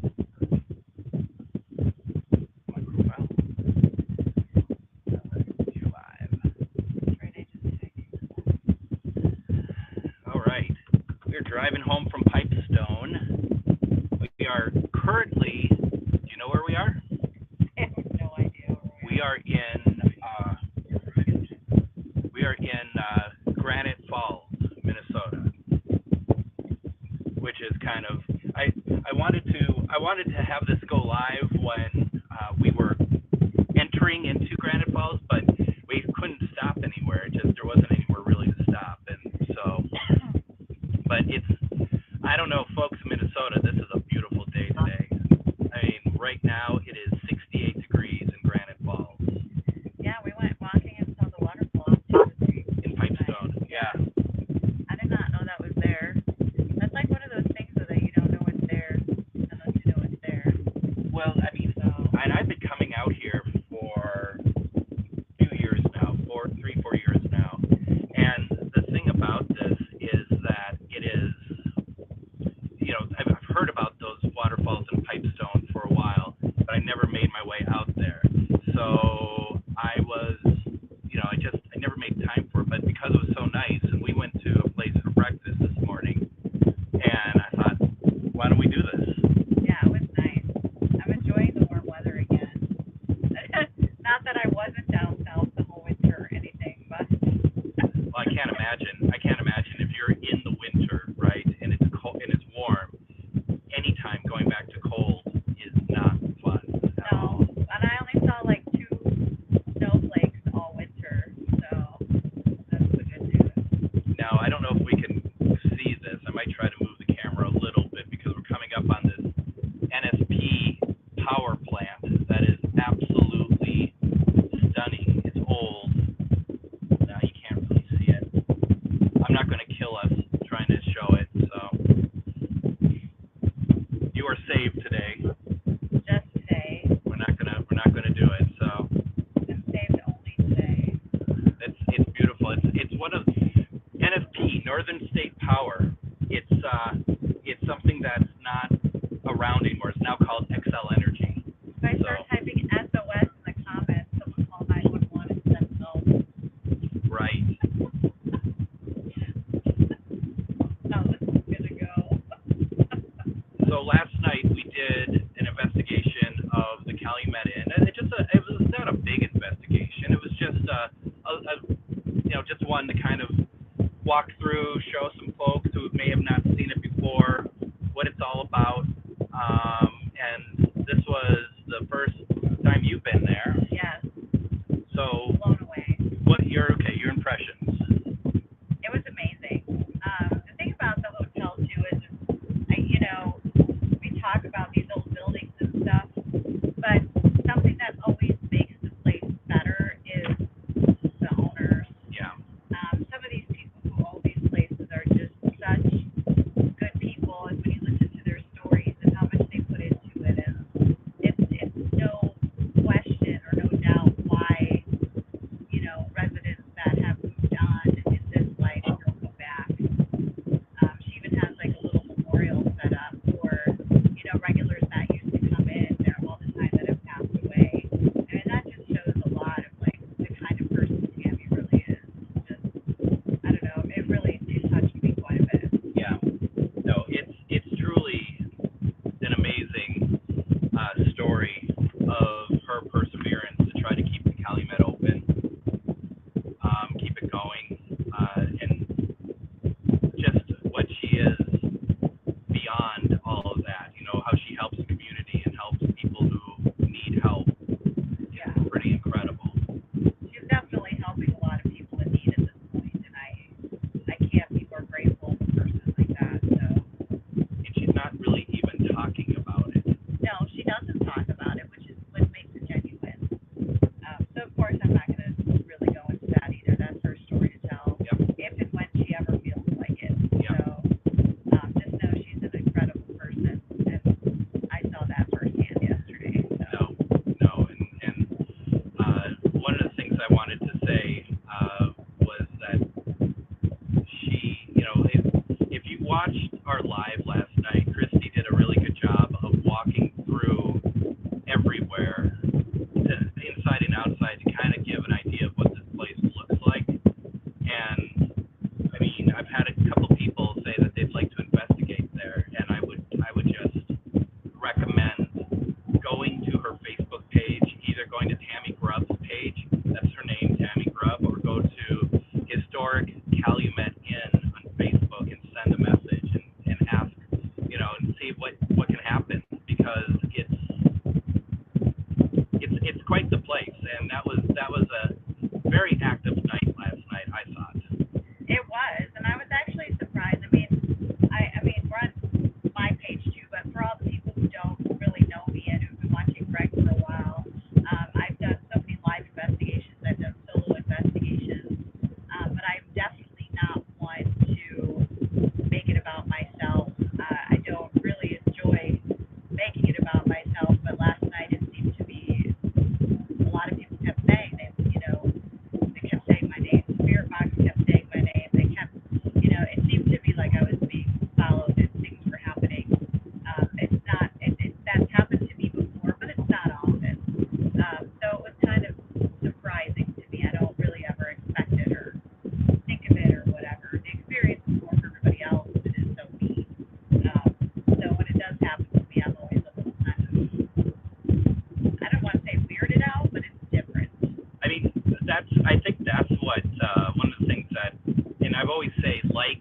Well, you live. All right. We're driving home from Pipestone. We are currently, do you know where we are? I have no idea where we We are. are in, we are in Granite Falls, Minnesota, which is kind of, I, I wanted to have this go live when we were entering into Granite Falls, but we couldn't stop anywhere. Just there wasn't anywhere really to stop, and so. But it's I don't know, folks in Minnesota. This is a beautiful day today. I mean, right now it is 68 degrees in Granite Falls Yeah, we went walking and saw the waterfall the other day. in Nice. Pipestone. Yeah. Yeah. I did not know that was there. That's like one of those things though that you don't know it's there unless you know it's there. Well, I mean, So and I've been coming out here for a few years now, 4 years now. And the thing about this is that it is I've heard about those waterfalls in Pipestone for a while, but I never made my way out there. So I never made time for it. But because it was so nice, and we went to a place for breakfast this morning, and I thought, why don't we do this? yeah, it was nice. I'm enjoying the warm weather again. Not that I wasn't down south the whole winter or anything, but Well, I can't imagine. I can't imagine if you're in the winter, right, and it's cold and it's warm. Anytime going back to cold is not fun at all. no. And I only saw like two snowflakes all winter, so that's the good news. Now, I don't know if we can see this. I might try to move the camera a little bit because we're coming up on this NSP power plant that is absolutely stunning. It's old. Now you can't really see it. I'm not going to kill us trying to show it. So you are saved today. Just today. We're not gonna do it. So I'm saved only today. it's beautiful. It's one of NSP, Northern State Power. It's something that's not around anymore. It's now called XL Energy. If I start So typing SOS in the comments, someone call 911 and let them know. right. How this is gonna go. So last night we did an investigation of the Calumet Inn, and it was not a big investigation. It was just just one to kind of walk through, show some folks who may have not seen it before what it's all about. And this was the first time you've been there. Yes, So blown away. what your impressions? It was amazing. The thing about the hotel too is, we talk about these old buildings and stuff, but something that always makes the place better is the owners. Yeah. Some of these people who own these places are just such good people, and when you listen to their stories and how much they put into it, and it's no question paranoid about myself, but last night it seemed to be a lot of people kept saying they, they kept saying my name. Spirit box kept saying my name. They kept, it seemed to be like I was being followed and things were happening. It's not, that's happened to me before, but it's not often. So it was kind of surprising to me. I don't really ever expect it or think of it or whatever. The experience is more for everybody else. It is so me. So when it does happen to me, I'm always a little kind of, I don't want to say weirded out, but it's different. I mean, I think that's what one of the things that, and I've always say, like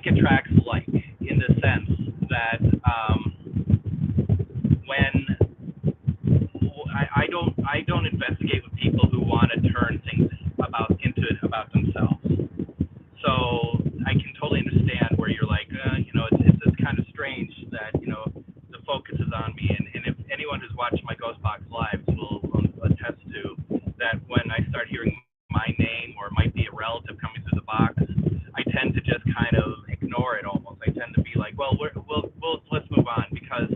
attracts like, in the sense that when I don't investigate with people who want to turn things about themselves. So I can totally understand where you're like, it's kind of strange that the focus is on me, and if anyone who's watched my Ghost Box lives will attest to that, when I start hearing my name or it might be a relative coming through the box, I tend to just kind of ignore it almost. I tend to be like, well, let's move on, because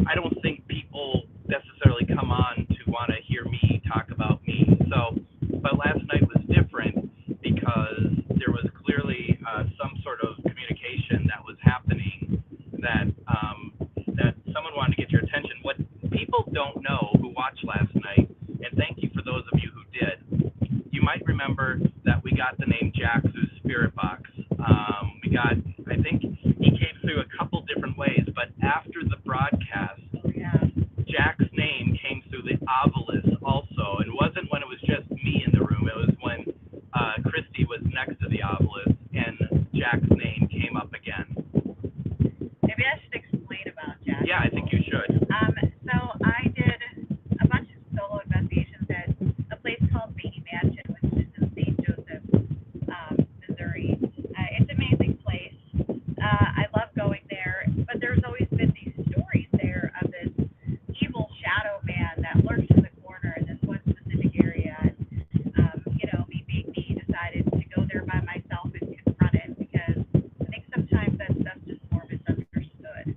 I don't think people necessarily come on to want to hear me talk about me. So, but last night was different because there was clearly some sort of communication that was happening that that someone wanted to get your attention. What people don't know who watched last night, and thank you for those of you who did, you might remember that we got the name Jack through Spirit Box. I think he came through a couple different ways, but after the broadcast, Jack's name came through the obelisk also. It wasn't when it was just me in the room. It was when Christy was next to the obelisk, and Jack's name came up again. Maybe I should explain about Jack. Yeah, I think you should. So I did a bunch of solo investigations at a place called Beatty Mansion, which is in St. Joseph, Missouri. It's an amazing place. I love going there, but there's always been these stories there of this evil shadow man that lurks in the corner in this one specific area. And, me being me, decided to go there by myself and confront it, because I think sometimes that stuff's just more misunderstood.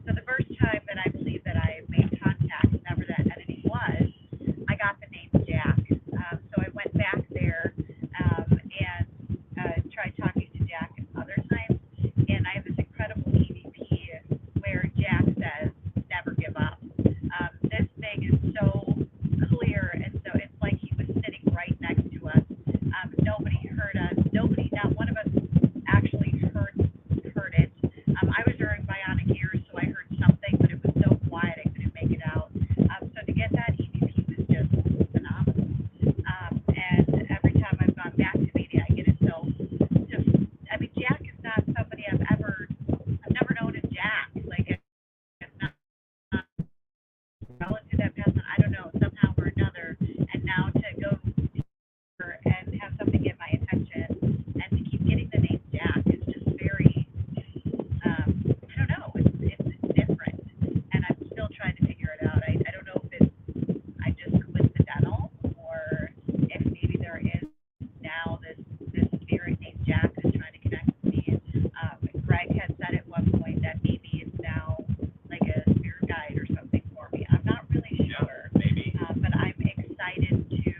So the first time that I believe that I made contact, whoever that entity was, I got the name Jack. So I went back there and tried talking to Jack other times, and I have this incredible EVP where Jack says, "Never give up." This thing is so clear, and so it's like he was sitting right next to us. Nobody heard us. Not one of us actually heard it. I was wearing bionic ears, so I heard something, but it was so quiet I couldn't make it out. So to get that EVP was just phenomenal. And every time I've gone back to media, I get it. Jack is not somebody I've never known as Jack. Like, it's not relative that passed on, I don't know, somehow or another. And now to go and have something get my attention and to keep getting the name Jack is just very, I don't know, it's different. And I'm still trying to figure it out. I don't know if I just coincidental, or if maybe there is now this spirit named Jack that's trying to connect with me. Greg had said at one point that maybe it's now like a spirit guide or something for me. I'm not really sure. Yeah, maybe. But I'm excited to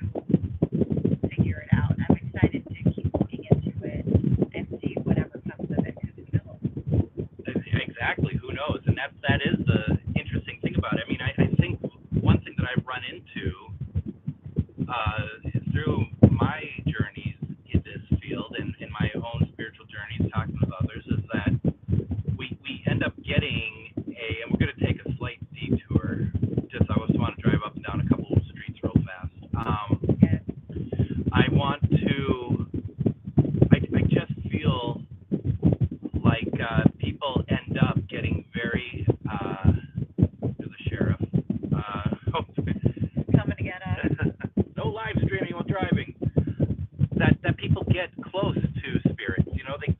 figure it out. I'm excited to keep looking into it and see whatever comes of it, because who knows? Exactly, who knows? And that is the interesting thing about it. I mean, I think one thing that I've run into through my journeys in this field and in my own spiritual journeys talking with others is that we end up getting and we're going to take a slight detour. Just I just want to drive up and down a couple of streets real fast. I want to, I just feel like people end up getting very, there's a sheriff. Coming to get us. No live streaming while driving. That people get close to spirits.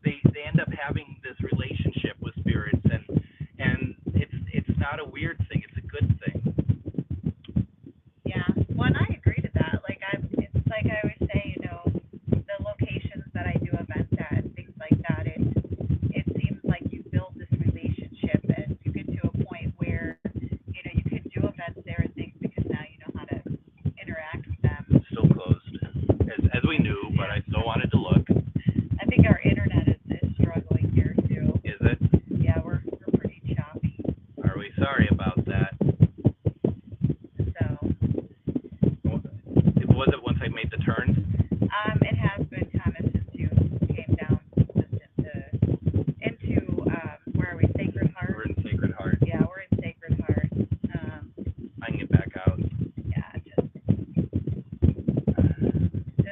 They end up having this relationship with spirits, and it's not a weird thing. It's a good thing. Yeah. Well, and I agree to that. It's like I always say, the locations that I do events at and things like that, it seems like you build this relationship and sorry about that. So, Was it once I made the turn? it has been kind of since you came down into where are we, Sacred Heart? We're in Sacred Heart. Yeah, we're in Sacred Heart. I can get back out. Yeah, just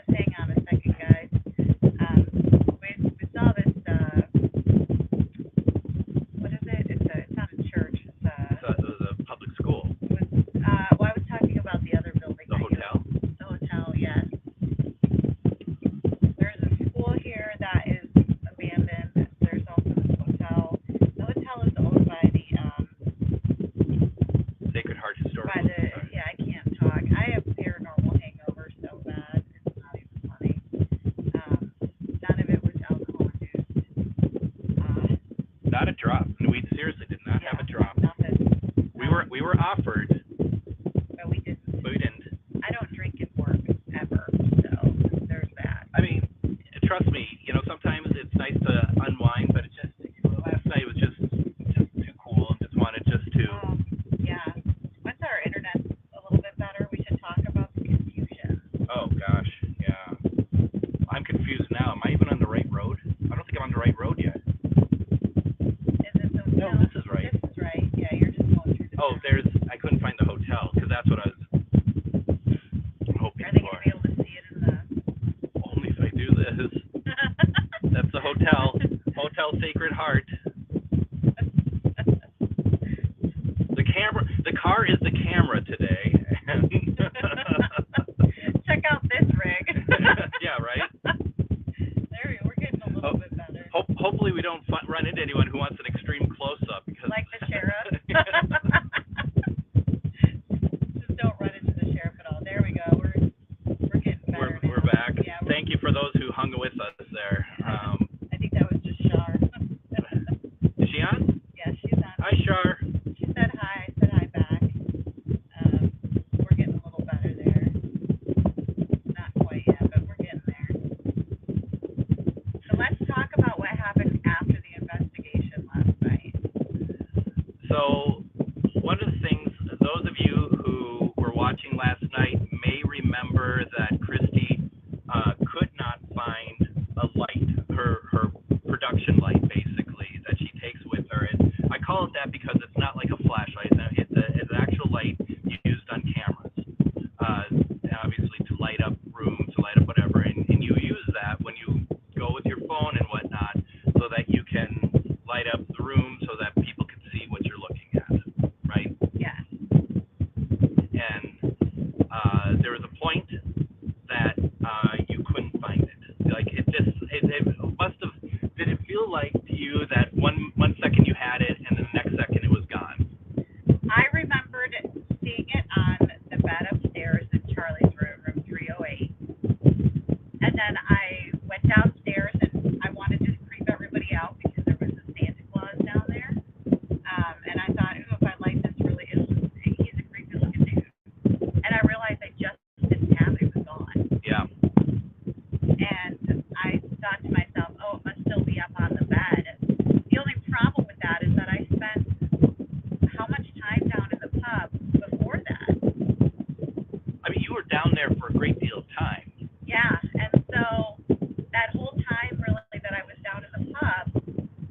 hang on a second, guys. We saw this, what is it? It's not a church. It was a public school. It was, well, I was talking about the other building. The hotel? The hotel, yes. There's a school here that is abandoned. There's also this hotel. The hotel is owned by the, Sacred Heart Historic. yeah, I can't talk. I have paranormal hangover so bad. It's not even funny. None of it was alcohol induced. Not a drop. We seriously did not have a drop. Nothing. We were offered, But we didn't. but we didn't. I don't drink and work ever, so there's that. I mean, trust me, sometimes it's nice to unwind, but it just last night was just too cool and just wanted just to. Yeah. Once our internet's a little bit better, we should talk about the confusion. Oh gosh, yeah. I'm confused now. Am I even on the right road? I don't think I'm on the right road yet. Is it the No, this is right. This is right. Yeah, you're just going through the Oh, I couldn't find the hotel because that's what I was hoping Are they for. going to be able to see it in the... Only if I do this. That's the hotel. Hotel Sacred Heart. The car is the camera today. Check out this rig. Yeah, right? There, we're getting a little bit better. Hopefully we don't run into anyone who wants an extreme close-up. Because Like the sheriff. Just don't run into the sheriff at all. There we go. We're getting better now. We're back. Yeah, Thank you for those who hung with us there. I think that was just Shar. Is she on? Yeah, she's on. Hi, Shar. She said hi. I said hi back. We're getting a little better there. Not quite yet, but we're getting there. So let's talk about what happened after the investigation last night. So, one of the things, those of you who were watching last night may remember that Christy could not find a light, her production light, basically, that she takes with her. And I call it that because it's not like a flashlight. It's an actual light used on cameras, obviously to light up rooms, to light up whatever. And you use that when you go with your phone and whatnot so that you can light up the room so that people can see what you're looking at, right? Yes. And there was a point that you couldn't find it. Like it must have. Did it feel like to you that one second you had it and then the next second it was gone? I remembered seeing it on the bed upstairs in Charlie's room 308. And then I went downstairs and I wanted to creep everybody out because there was a Santa Claus down there. And I thought, ooh, if I light this really, he's a creepy looking dude. And I realized I just didn't have it. It was gone. Yeah. And I thought to myself, oh, it must still be up on the bed. The only problem with that is that I spent how much time down in the pub before that? I mean, you were down there for a great deal of time. Yeah, and so that whole time really that I was down in the pub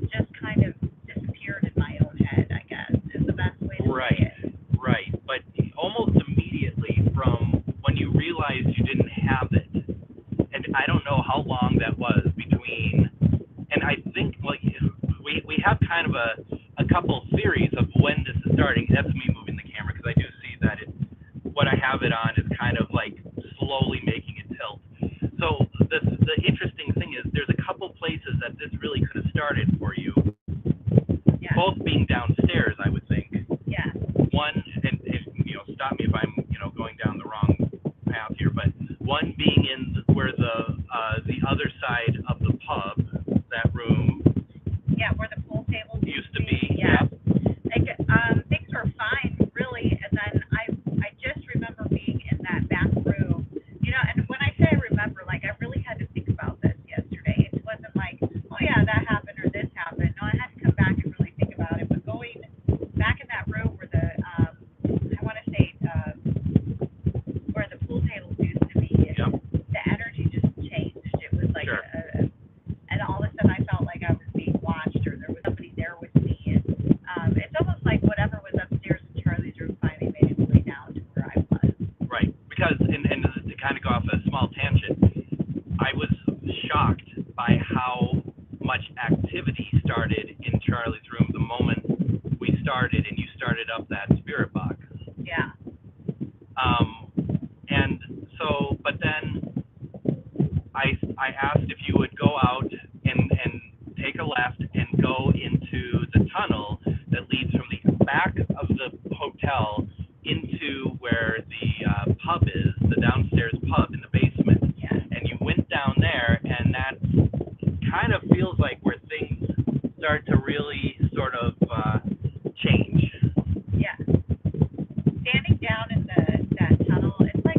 just kind of disappeared in my own head, I guess, is the best way to say it. Right. But almost immediately from when you realized you didn't have it, and I don't know how long that was between, and I think we have kind of a couple theories of when this is starting. That's me moving the camera because I do see that what I have it on is kind of like slowly making it tilt. So the interesting thing is there's a couple places that this really could have started for you. Yeah. Both being downstairs, I would think. Yeah. One, and stop me if I'm going down the wrong path here, but one being in where the other side of the pub, that room. Yeah, where the pool table Used to be. Yeah. Yep. Things were fine, really, and then I just remember being in started, and you started up that spirit box. Yeah. And so, but then I asked if you would go out and take a left and go into the tunnel that leads from the back of the hotel into where the pub is, the downstairs pub in the basement. Yeah. And you went down there, and that kind of feels like where things start to really sort of change. Yeah. Standing down in that tunnel, it's like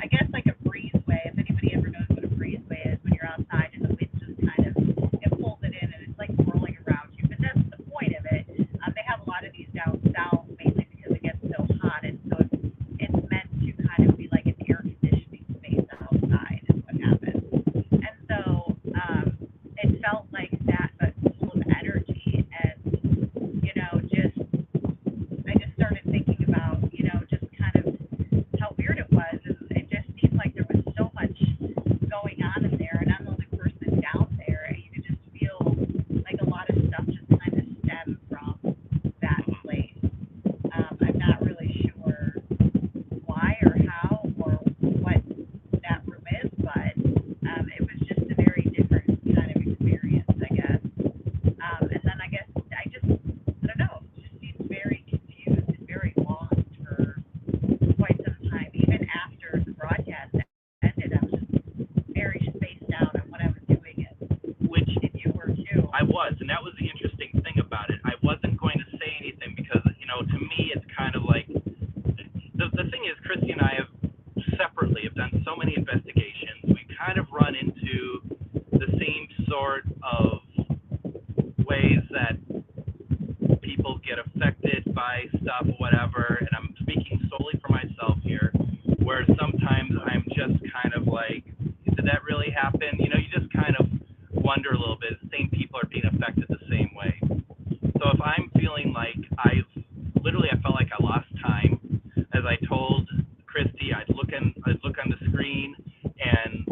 I guess like a breezeway. If anybody ever knows what a breezeway is, when you're outside and the wind just kind of it pulls it in and it's like swirling around you. But that's the point of it. They have a lot of these down south mainly because it gets so hot, and so it's meant to kind of be like an air conditioning space outside is what happens. And so it felt like that, but full of energy, and just I just started thinking about just kind of how weird it was, and it just seemed like there was so much going on in there, and I'm the only person down there. You could just feel like a lot of stuff just kind of stemmed from that place. I'm not really sure why or how or what that room is, but it was just a very different kind of experience, I guess. And then I guess I don't know, it just seemed very confused and very lost for quite some time. Even after the broadcast ended, I was just very spaced out on what I was doing, Which and you were too. I was, and that was the interesting thing about it. I wasn't going to say anything because, to me, it's kind of like the thing is, Christy and I have separately have done so many investigations. We kind of run into the same sort of ways that people get affected by stuff, whatever. And I'm speaking solely for myself here, where sometimes I'm just kind of like, did that really happen? You just kind of wonder a little bit. The same people are being affected the same way. So if I'm feeling like I felt like I lost time, as I told Christy, I'd look on the screen, and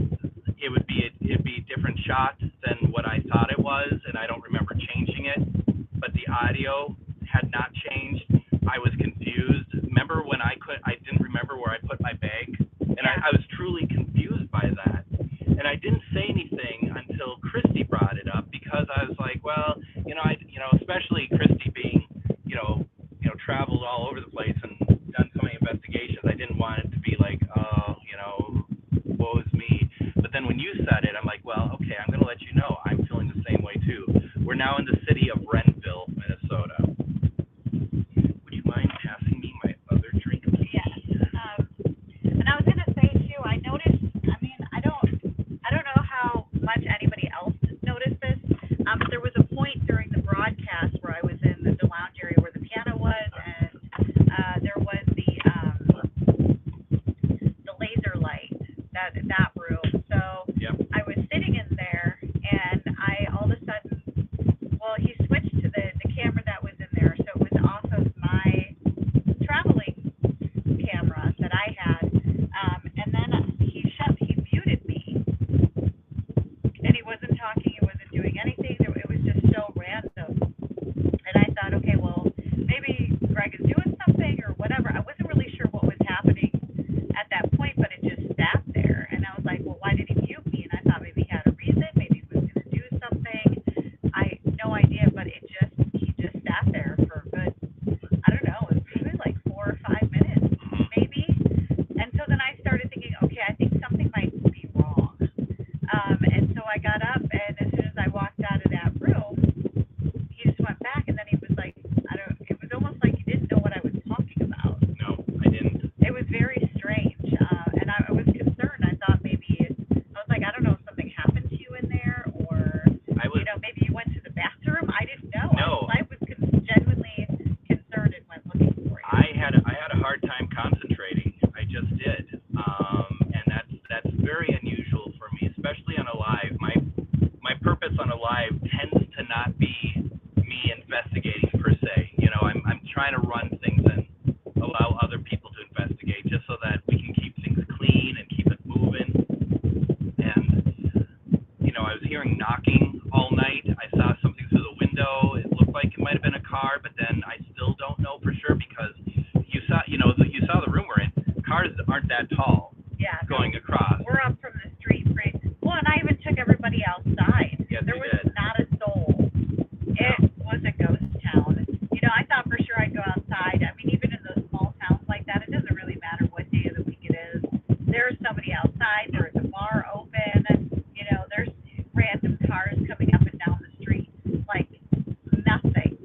it'd be a different shot than what I thought it was, and I don't remember changing it. But the audio had not changed. I was confused. Remember when I didn't remember where I put my bag, and I was truly confused by that. And I didn't say anything until Christy brought it up, because I was like, well, especially Christy being, traveled all over the place and done so many investigations, I didn't want it to be like, oh, woe is me. But then when you said it, I'm like, well, okay, I'm going to let you know I'm feeling the same way too. We're now in the city of Renville, Minnesota. Would you mind passing me my other drink, please? Yes. And I was going to say too, I noticed, I don't know how much anybody else noticed this, but there was a point during the broadcast where I was in the lounge area where the piano was, and there was the laser light, that room. So Yep. I was sitting in there, and I all of a sudden, well, he switched to the camera that was in there, so it was off of my traveling camera that I had, and then he muted me, and he wasn't talking, he wasn't doing anything. It was just so random, and I thought, okay, well, maybe Greg is doing something or whatever. I wasn't really sure what was happening at that point, but it just sat there, and I was like, well, why did he mute me? And I thought maybe he had a reason, maybe he was going to do something. I no idea, but he just sat there for a good, I don't know, it was like 4 or 5 minutes, maybe. And so then I started thinking, okay, I think something might be wrong. And so I got up, and as soon as I walked out of that room, he just went back, and then he was like, it was almost like he didn't know what I was talking about. No, I didn't. It was very strange, and I was concerned. I thought I was like, I don't know if something happened to you in there, or, maybe you went to the bathroom. I didn't know. No. I was genuinely concerned and went looking for you. I had a hard time concentrating. I just did, and that's very unusual for me, especially on a live. My purpose on a live tends to not be me investigating per se. I'm trying to run things and allow other people to investigate, just so that we can keep things clean and keep it moving. And I was hearing knocking all night. I saw something through the window. It looked like it might have been a car, sure, but then I still don't know for sure because you saw the room we're in. Cars aren't that tall. Yeah. Going across. We're up from the street pretty. Well, and I even took everybody outside. Yes, there you was did. not a soul. It was a ghost town. I thought for sure I'd go outside. I mean, even in those small towns like that, it doesn't really matter what day of the week it is. There's somebody outside. There's a bar open. There's random cars coming up and down the street. Like nothing.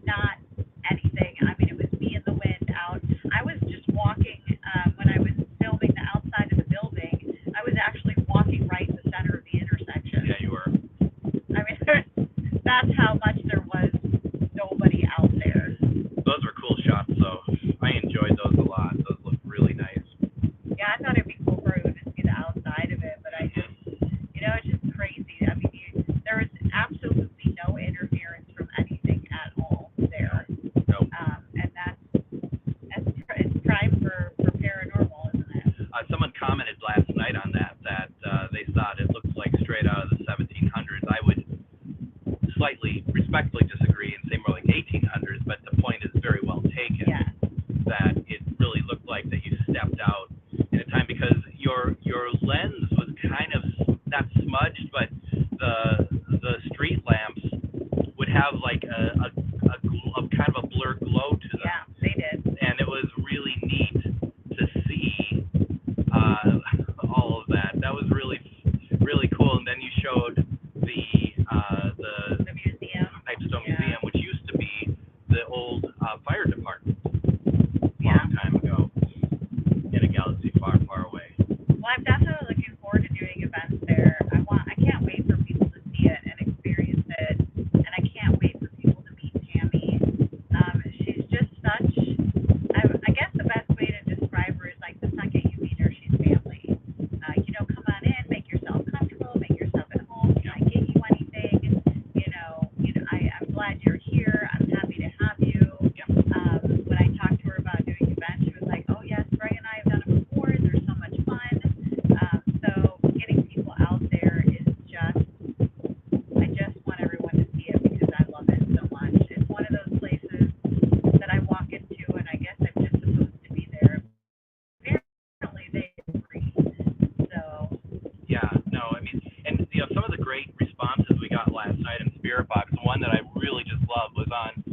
Not anything. I mean, it was me in the wind out. I was just walking when I was filming the outside of the building. I was actually walking right in the center of the intersection. Yeah, you were. I mean, that's how much there was nobody out there. Those were cool shots, so I enjoyed those a lot. Those looked really nice. Yeah, I thought it'd be cool for everyone to see the outside of it, but I just, it's just crazy. I mean, there was absolutely no interference from anything at all there. Nope. And it's prime for paranormal, isn't it? Someone commented last night on that they thought it looked like straight out of the 1700s. I would slightly respectfully disagree and say more like 1800s, but the point is very well taken. Yeah. That it really looked like that you stepped out in a time because your lens was kind of not smudged, but the street lamps would have like a kind of a blurred glow to them. Yeah, they did. And it was really neat to see all of that. That was really really cool. And then you showed the museum, Pipestone Museum, which used to be the old fire department a yeah. long time ago in a galaxy far, far away. Well, I'm definitely looking forward to doing events there. I can't wait for people to see it and experience it, and I can't wait for people to meet Tammy. She's just such. I guess the best way to describe her is like the second you meet her, she's family. Come on in, make yourself comfortable, make yourself at home. Can I get you anything? I'm glad you're here. I'm happy to have you. Yep. When I talked to her about doing events, she was like, "Oh yes, Greg and I have done it before. They're so much fun." So getting people out there is I just want everyone to see it because I love it so much. It's one of those places that I walk into and I guess I'm just supposed to be there. Apparently they agree. So. Yeah, no, I mean, and some of the great responses we got last night in Spirit Box, the one that I really just loved was on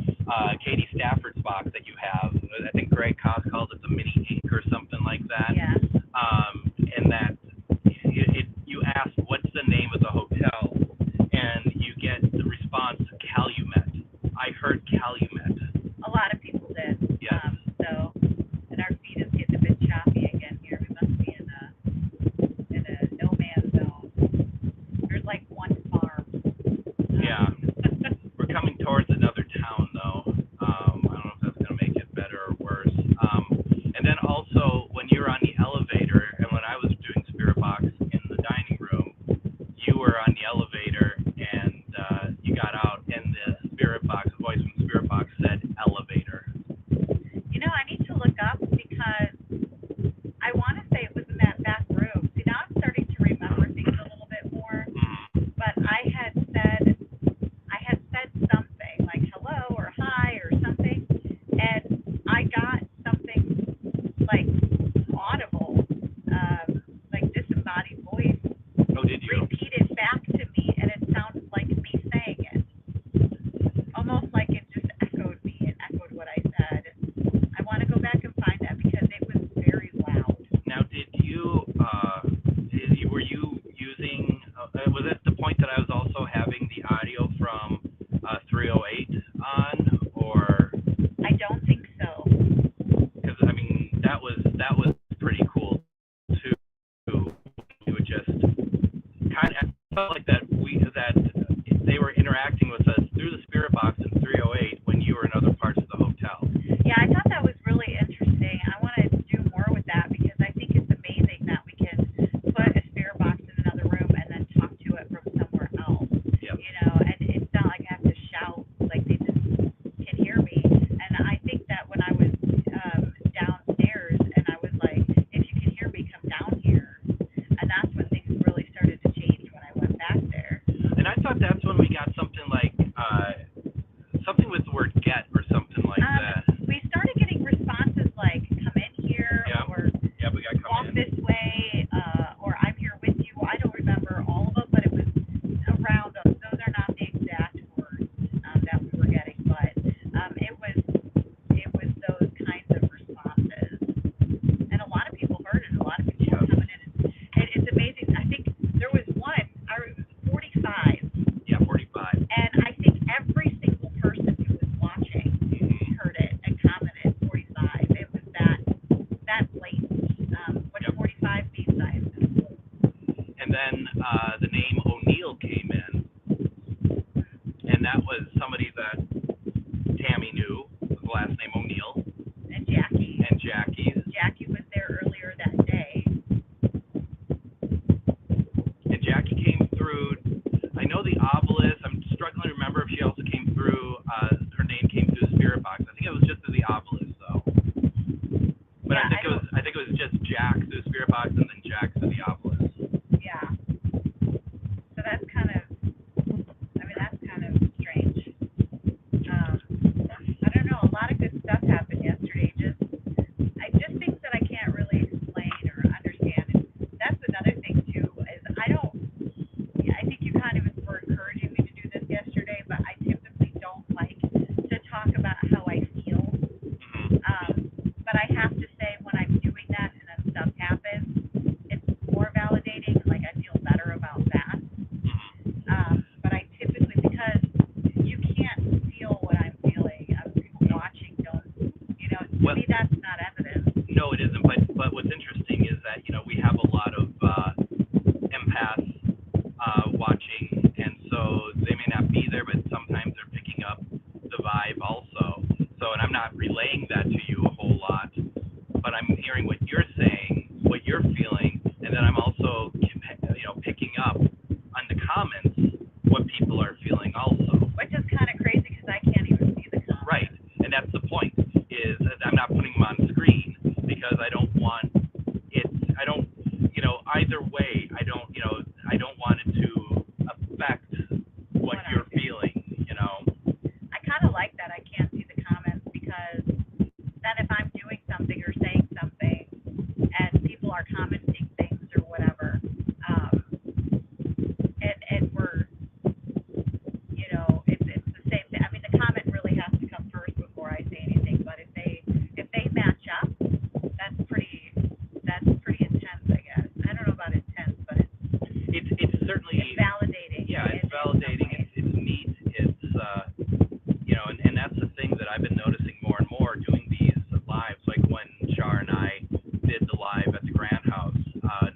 Katie Stafford's box that you have. I think Greg Koss calls it the Mini Ink or something like that. Yeah. And that you ask what's the name of the hotel, and you get the response Calumet. I heard Calumet. A lot of people did. Yes. And our feed is getting a bit choppy again here. We must be in a no man's zone. There's like one farm. Yeah. We're coming towards another town, though. I don't know if that's going to make it better or worse. And then also, when you're on the elevator, and when I was doing Spirit Box in the dining room, you were on the elevator, and you got out, and the Spirit Box, the voice from Spirit Box said elevator. I need to look up because I want to say it was in that back room. See, now I'm starting to remember things a little bit more. But I had said something like hello or hi or something, and I got something like audible, like disembodied voice. Oh, did you? Repeated back to me, and it sounded like me saying it, almost like it just echoed me. It echoed what I said. I want to go back and find that because it was very loud. Now, were you using, was it the point that I was also having the audio from 308 on, or? I don't think so. Because, I mean, that was pretty cool, too. You would just kind of, felt like that they were interacting with us through the Spirit Box in 308 when you were in other parts of the hotel. Yeah, I thought that was really interesting. I want to do more with that because I think it's amazing that we can put a spirit box in another room and then talk to it from somewhere else. Yep. And it's not like I have to shout, like they just can hear me. And I think that when I was downstairs and I was like, if you can hear me, come down here. And that's when things really started to change when I went back there. last name O'Neill. And Jackie. And Jackie. Jackie was there earlier that day. And Jackie came through, I know the obelisk. I'm struggling to remember if she also came through, her name came through the spirit box. I think it was just through the obelisk, though. But Yeah, I think it was just Jack through the spirit box and then Jack through the obelisk. Yeah. So that's kind of strange. I don't know. A lot of good stuff happened yesterday. Just things that I can't really explain or understand. And that's another thing too. Is I think you kind of were encouraging me to do this yesterday, but I typically don't like to talk about how I feel. But I have to say, when I'm doing that and then stuff happens, it's more validating. Like, I feel better about that. But I typically, because you can't feel what I'm feeling, people watching don't, to me that's not evidence. No, it isn't. But what's interesting is that, we have a lot of empaths watching, and so they may not be there, but sometimes they're picking up the vibe also. So, and I'm not relaying that to you a whole lot, but I'm hearing what you're saying, what you're feeling, and then I'm also, picking up on the comments what people are feeling also. Which is kind of crazy because I can't even see the comments. Right, and that's the point, is that I'm not putting them on screen because I don't want it, either way, I don't want it to affect what you're feeling, I kind of like that I can't see the comments, because then if I'm doing something or saying something and people are commenting things or whatever, and we're, it's the same thing. I mean, the comment really has to come first before I say anything, but if they match up, that's pretty intense, I guess. I don't know about intense, but it's certainly, it's validating. Yeah, it's validating. It's neat. It's and that's the thing that I've been noticing more and more doing these lives. Like when Char and I did the live at the Grand House,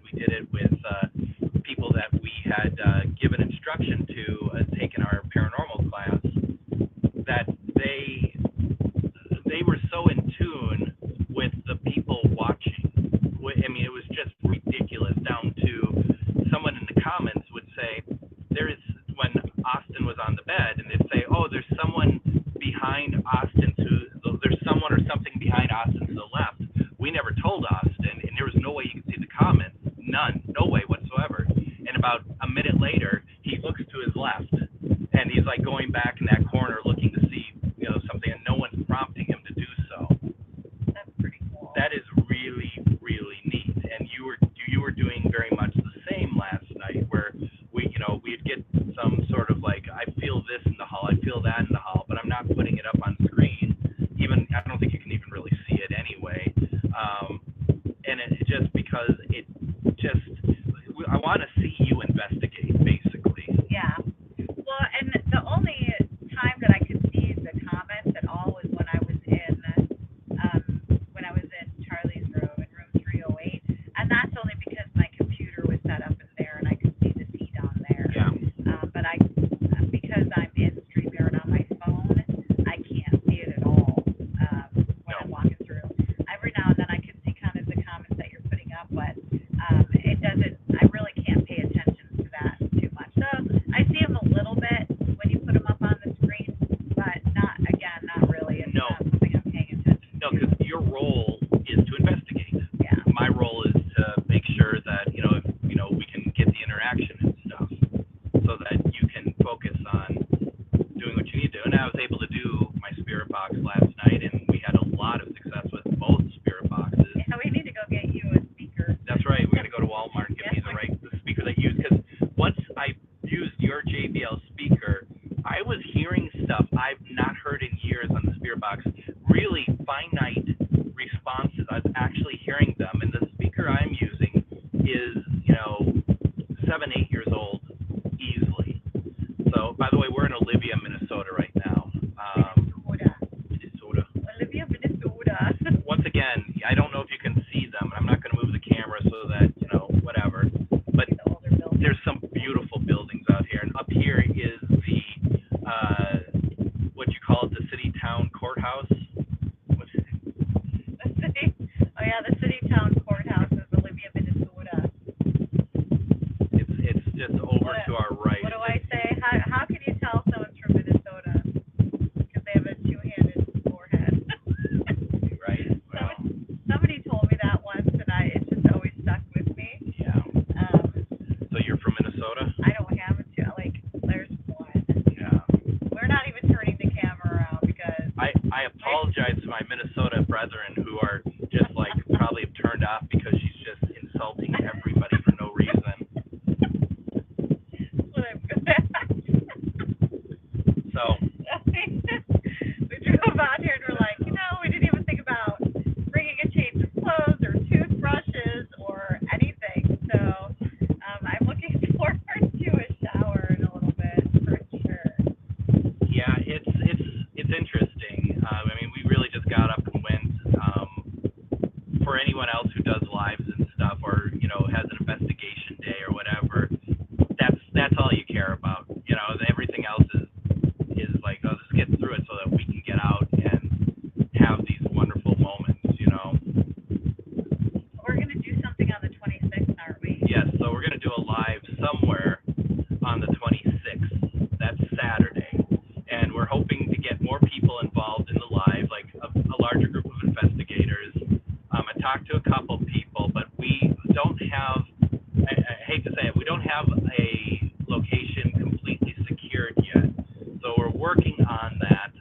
we did it with people that we had given instruction to, taken our paranormal class, that they were so in tune with the people watching. I mean, it was just ridiculous, down to someone in the comments would say, when Austin was on the bed, and they'd say, oh, there's someone behind Austin there's someone or something behind Austin to the left. We never told Austin, and there was no way you could see the comments. None. No way whatsoever. And about a minute later, he looks to his left, and he's like going back in that corner looking to see, something, and no one's prompting him to do so. That's pretty cool. That is really, really neat. And you were doing very much the same last night, where we'd get some sort of like, I feel this in the hall, I feel that in the hall, but I'm not putting it up on screen. I don't think you can even really see it anyway. And it just because I want to see you investigate, basically. Yeah. Well, and the only time that I could see the comments at all was when I was in Charlie's room, in room 308, and that's only because my computer was set up in there and I could see the feed on there. Yeah. But because I'm in StreamYard on my phone, I can't see it at all when I'm walking through. Every now and then I can see kind of the comments that you're putting up, but it doesn't. I really can't pay attention to that too much. So I see them a little bit when you put them up on the screen, but not really. It's not something I'm paying attention to. No, because your role is to investigate. Yeah. My role is to make sure that if we can get the interaction and stuff, so that you can focus on doing what you need to do. And I was able to do my spirit box last night, and we had a lot of success with both spirit boxes. Yeah, we need to go get you a speaker. That's right. We got to go to Walmart and get me the speaker that you use, because once I used your JBL speaker, I was hearing stuff I've not heard in years on the spirit box. Really finite responses. I was actually hearing them, and the speaker I'm using is 7-8 years old easily. So, by the way, we're in Olivia, Minnesota right now. Minnesota. Olivia, Minnesota. Once again, I don't know if you can see them, and I'm not going to move the camera so that, whatever. But there's some beautiful buildings out here, and up here is the, what you call it, the city town courthouse. my Minnesota brethren who are just like probably have turned off because she's just insulting everybody for no reason. That's what I'm good at. So We drove out here and we're like, we didn't even think about bringing a change of clothes or toothbrushes or anything. So I'm looking forward to a shower in a little bit for sure. yeah, it's interesting. I mean, we really just got up and went. For anyone else who does lives and stuff, or has an investigation day or whatever, that's all you care about. Everything else is like, oh, let's get through it so that we can get out and have these wonderful moments. We're going to do something on the 26th, aren't we? Yes, so we're going to do a live somewhere on the 26th. That's Saturday. And we're hoping to get more people involved in the live, like a larger group of investigators. I talked to a couple people, but we don't have, I hate to say it, we don't have a location completely secured yet. So we're working on that.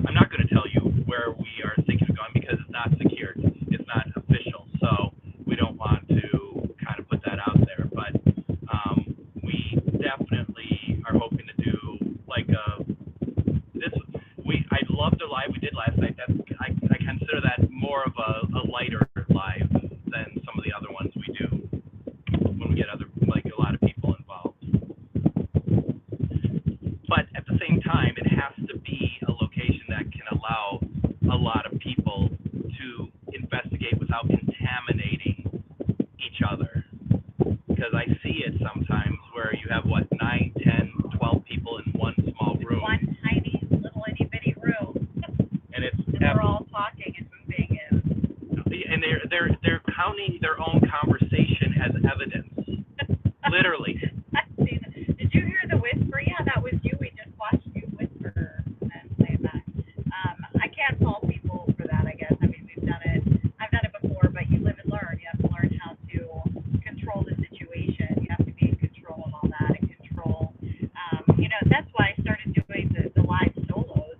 I'm not going to tell you where we are thinking of going because it's not secured. It's not official. So we don't want to kind of put that out there. But we definitely are hoping to do like I loved the live we did last night. I consider that more of a lighter live than some of the other ones we do when we get a lot of people involved. But at the same time, it has to be a location that can allow a lot of people to investigate without contaminating each other. Because I see it sometimes where you have, 9, 10, 12 people in one small room. One tiny little itty bitty room. And we're all talking and moving and they're counting their own conversation as evidence. Literally. Did you hear the whisper? Yeah, that was you. We just watched you whisper and play it back. I can't fault people for that, I guess. I mean, we've done it. I've done it before, but you live and learn. You have to learn how to control the situation. You have to be in control of all that and control. That's why I started doing the live solos,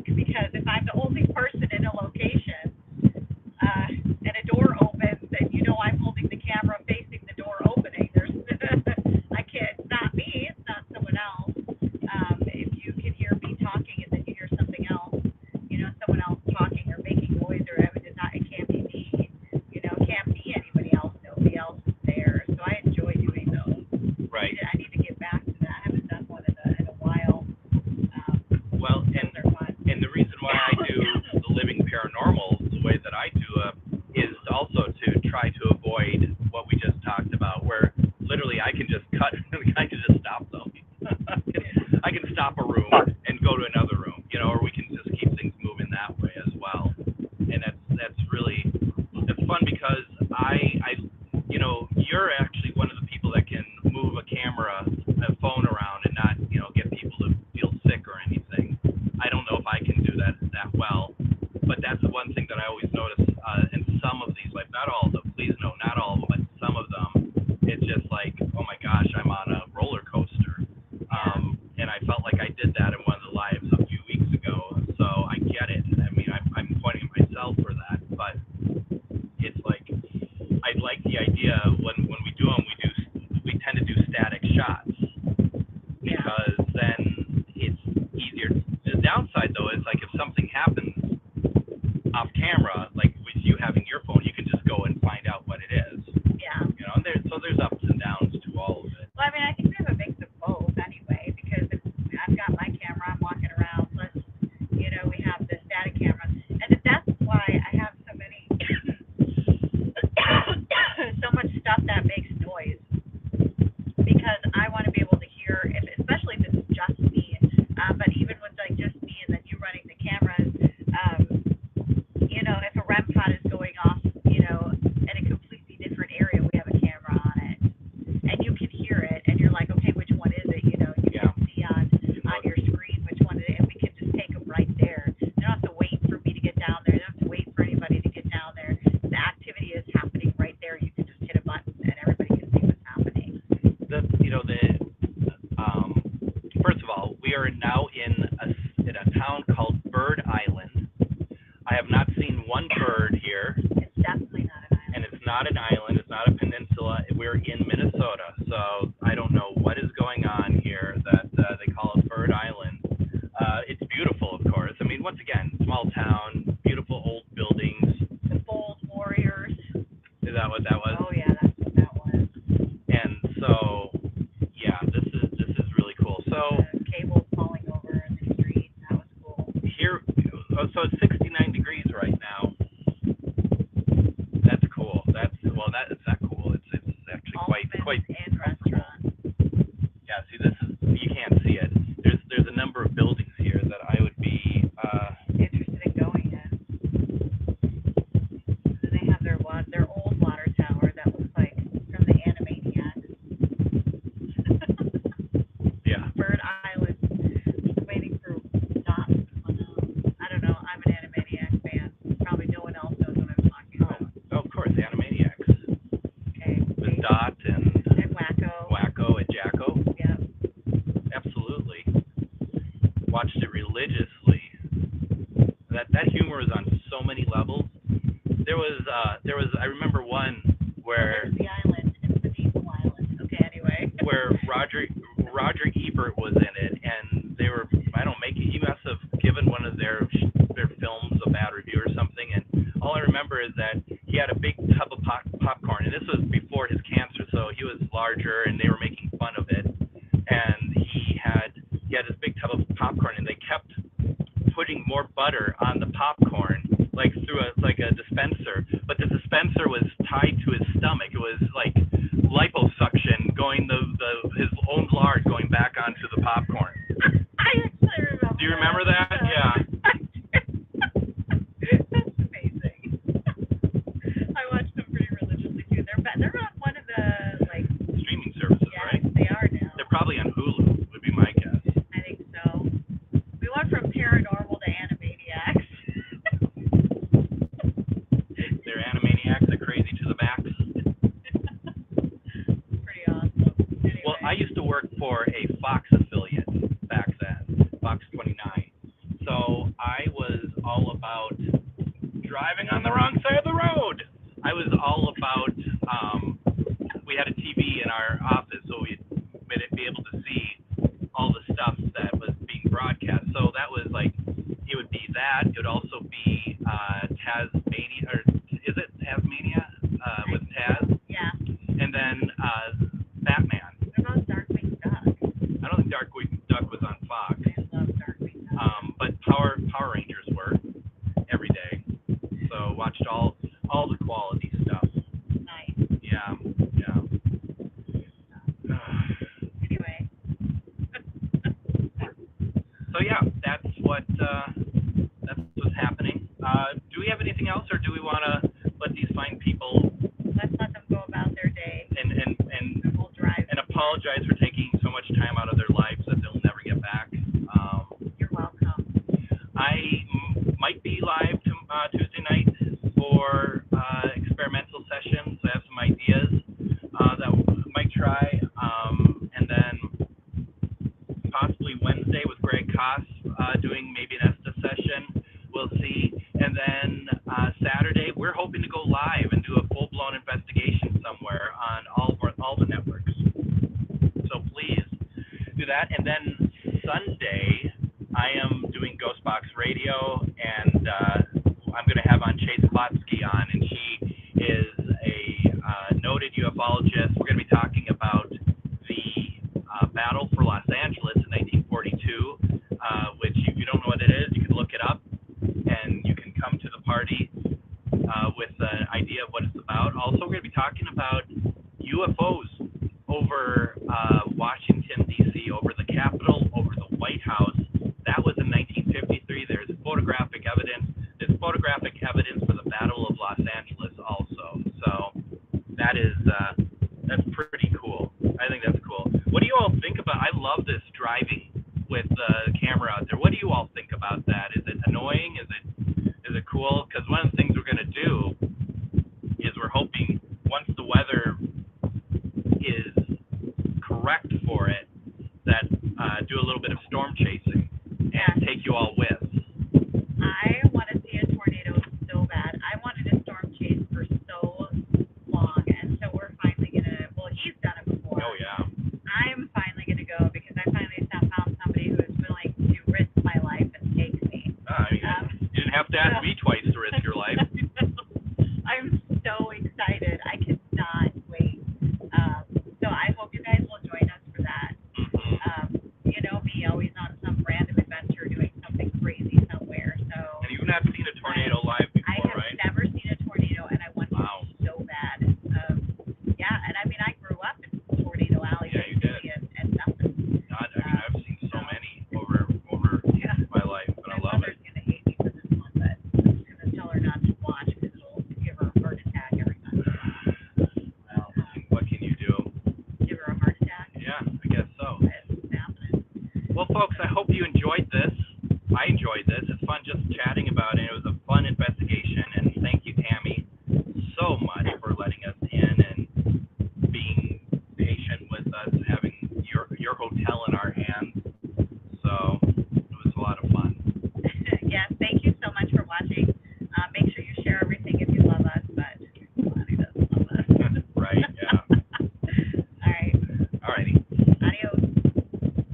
because if I'm the only person in a location and a door opens and I'm holding the camera facing the door opening, I can't, it's not me, it's not someone else. If you can hear me talking and then you hear something else, someone else talking or making noise or it can't be me, it can't be anybody else, nobody else is there. So I enjoy doing those. Right. I need to get back to that. I haven't done one in a while. Well, and the reason why I do the living paranormal the way that I do is also to try to avoid what we just talked about, where literally I can just cut, I can just stop them. I can stop a room and go to another room, or we can just keep things moving that way as well. And that's really, it's fun because you're actually one of the people that can move a camera, a phone around and not, get people to feel sick or anything. I don't know if I can do that well, but that's the one thing that I always notice in some of these, like not all of them, please no, not all of them, but some of them, it's just like, oh my gosh, I'm on a roller coaster. And I felt like I did that in one of the lives a few weeks ago, so I get it. I mean, I'm pointing at myself for that, but it's like, I like the idea when we do them, we tend to do static shots because then it's easier. The downside though is like if something happens off camera, like with you having your phone, you can just go and find out what it is. Yeah. And there's ups and downs to all of it. Well, I mean, I think we have a mix of both anyway, because if I've got my camera, I'm walking around, plus, we have the static camera. And that's why I have so much stuff that have not seen one bird here. It's definitely not an island. And it's not an island. It's not a peninsula. We're in Minnesota, so I don't know what is going on here that they call a bird island. It's beautiful, of course. I mean, once again, small town, beautiful old buildings. The bold warriors. Is that what that was? Oh yeah, that's what that was. And so, yeah, this is really cool. So the cables falling over in the street. That was cool. Here, so it's 69 degrees right now. That's cool. That's not cool. It's actually quite and restaurant. Yeah, see, this is, you can't see it. There's a number of buildings here that I would be interested in going in. And they have their old water tower that looks like from the Animaniacs. Yeah. Bird Island. Just waiting for Dot to come out. I don't know. I'm an Animaniacs fan. Probably no one else knows what I'm talking about. Oh, of course, the Animaniacs. Okay. With Dot and Wacko and Jacko. Yeah. Absolutely. Watched it religiously. That humor is on so many levels. There was I remember one where the island. It's the Diesel Island. Okay, anyway. where Roger Ebert was in it, and they were, he must have given one of their films a bad review or something, and all I remember is that he had a big tub of popcorn, and this was before his cancer, so he was larger, and they were making fun of it, and he had this big tub of popcorn, and they kept putting more butter on the popcorn, like through a dispenser, but the dispenser was tied to his stomach. It was like liposuction going his own lard going back onto the popcorn. I actually remember. Do you remember that? Yeah. That's amazing. I watch them pretty religiously too. They're on one of the streaming services, right? They are now. They're probably on Hulu, would be my guess. I think so. We went from paranormal to Animaniacs. They're Animaniacs. They're crazy to the max. Pretty awesome. Anyway. Well, I used to work for a Fox affiliate back then, Fox 29. So I was all about driving on the wrong side of the road. I was all about, we had a TV in our office, so we'd be able to see all the stuff that was being broadcast. So that was it would be that. It would also be Tasmania, or is it Tasmania with Taz? Yeah. And then Batman. What about Darkwing Duck? I don't think Darkwing Duck was on Fox. I love Darkwing Duck. But Power Rangers were every day. So watched all the quality stuff. Nice. Yeah. Anyway. So yeah, that's what's happening. Do we have anything else, or do we want to let these fine people? Let's let them go about their day. And we'll drive. And apologize for taking so much time out of their lives that they'll never get back. You're welcome. I might be live Tuesday night for experimental sessions. I have some ideas that we might try, and then possibly Wednesday with Greg Koss doing maybe an ESTA session. We'll see. And then Saturday, we're hoping to go live and do a full-blown investigation somewhere on all the networks. So please do that. And then Sunday, I am doing Ghost Box Radio, and I'm going to have on Chase Klotsky on, and she is a noted ufologist. We're going to be talking about the battle for Los Angeles in 1942, which if you don't know what it is, you can look it up, and you can come to the party with an idea of what it's about. Also, we're going to be talking about UFOs over Washington, D.C., over the Capitol, over the White House. That was in 1953. There's photographic evidence. There's photographic evidence for the Battle of Los Angeles also. So that's pretty cool. I think that's cool. What do you all think about? I love this driving with the camera out there. What do you all think about that? Is it annoying? Is it cool? Because one of the things we're going to do is we're hoping once the weather is correct for it, that do a little bit of storm chasing and take you all with. I want to see a tornado You've not seen a tornado live I before, have right? never seen a tornado, and I want to Wow. so bad. Yeah, and I mean, I grew up in Tornado Alley, Yeah, you did. and nothing. God, I mean, I've seen so many over my life, but I My love mother's it. gonna hate me for this one, but I'm gonna tell her not to watch because it'll give her a heart attack every time. Well, what can you do? Give her a heart attack. Yeah, I guess so. It's happening. Well, folks, I hope you enjoyed this. I enjoyed this. It's fun just chatting